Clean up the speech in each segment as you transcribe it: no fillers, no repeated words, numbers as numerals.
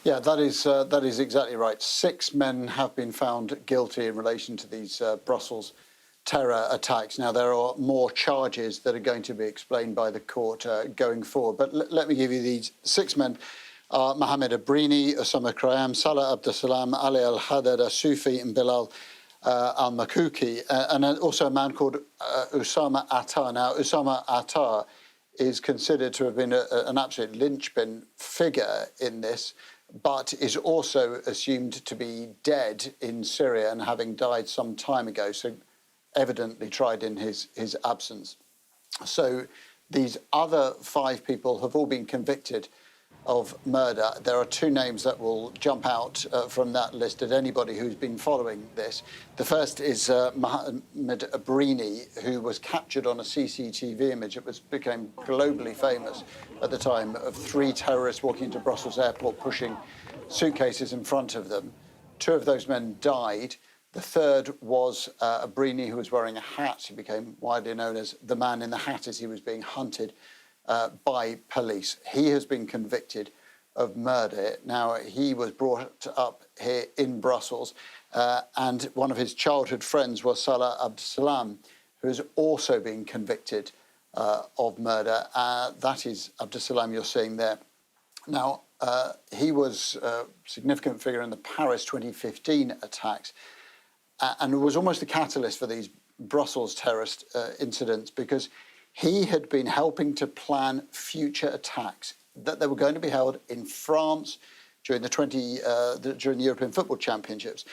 Yeah, that is exactly right. 6 men have been found guilty in relation to these Brussels terror attacks. Now, there are more charges that are going to be explained by the court going forward. But let me give you these 6 men. Mohammed Abrini, Osama Krayam, Salah Abdeslam, Ali Al-Haddad, Sufi, and Bilal Al-Makuki, and also a man called Usama Attar. Now, Usama Attar is considered to have been an absolute linchpin figure in this, but is also assumed to be dead in Syria and having died some time ago, so evidently tried in his absence. So these other 5 people have all been convicted of murder. There are 2 names that will jump out from that list at anybody who's been following this. The first is Mohammed Abrini, who was captured on a CCTV image. It became globally famous at the time, of 3 terrorists walking into Brussels airport, pushing suitcases in front of them. 2 of those men died. The third was Abrini, who was wearing a hat. He became widely known as the man in the hat as he was being hunted by police. He has been convicted of murder. Now, he was brought up here in Brussels, and one of his childhood friends was Salah Abdeslam, who has also been convicted of murder. That is Abdeslam you're seeing there. Now, he was a significant figure in the Paris 2015 attacks, and was almost a catalyst for these Brussels terrorist incidents, because he had been helping to plan future attacks that they were going to be held in France during the European Football Championships.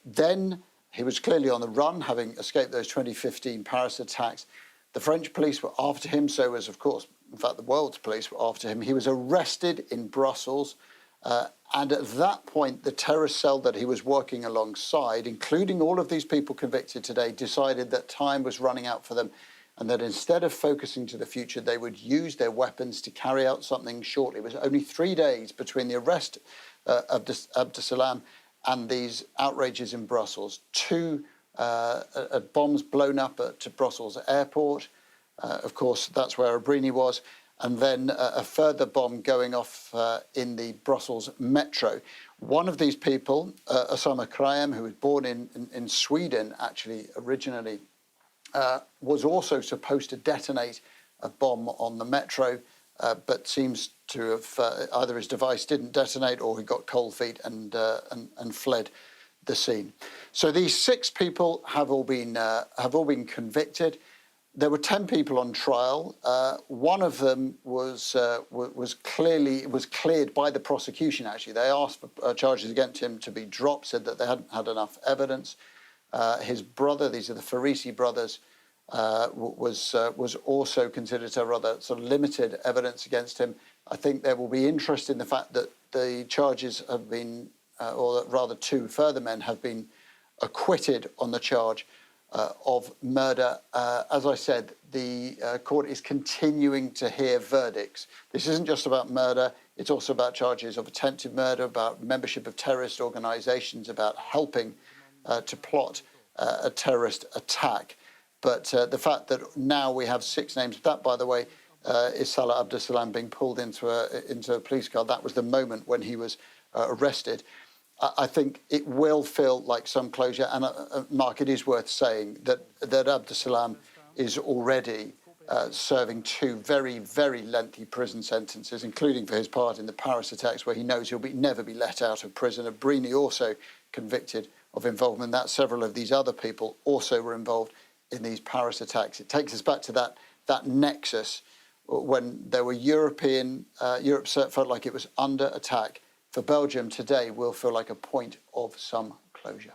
Then he was clearly on the run, having escaped those 2015 Paris attacks. The French police were after him, so was, of course, in fact, the world's police were after him. He was arrested in Brussels, and at that point, the terrorist cell that he was working alongside, including all of these people convicted today, decided that time was running out for them, and that instead of focusing to the future, they would use their weapons to carry out something shortly. It was only 3 days between the arrest of Abdeslam and these outrages in Brussels. 2 bombs blown up at Brussels airport. Of course, that's where Abrini was. And then a further bomb going off in the Brussels metro. One of these people, Osama Krayam, who was born in Sweden, actually, originally, was also supposed to detonate a bomb on the metro, but seems to have either his device didn't detonate or he got cold feet and fled the scene. So these 6 people have all been convicted. There were 10 people on trial. One of them was cleared by the prosecution. Actually, they asked for charges against him to be dropped, said that they hadn't had enough evidence. His brother, these are the Farisi brothers, was also considered to have rather sort of limited evidence against him. I think there will be interest in the fact that the charges have been, or rather 2 further men have been acquitted on the charge of murder. As I said, the court is continuing to hear verdicts. This isn't just about murder. It's also about charges of attempted murder, about membership of terrorist organisations, about helping to plot a terrorist attack. But the fact that now we have 6 names, that, by the way, is Salah Abdeslam being pulled into a police car. That was the moment when he was arrested. I think it will feel like some closure. And, Mark, it is worth saying that Abdeslam is already serving 2 very, very lengthy prison sentences, including for his part in the Paris attacks, where he knows he'll never be let out of prison. Abrini also convicted of involvement. That several of these other people also were involved in these Paris attacks. It takes us back to that nexus when there were Europe felt like it was under attack. For Belgium today will feel like a point of some closure.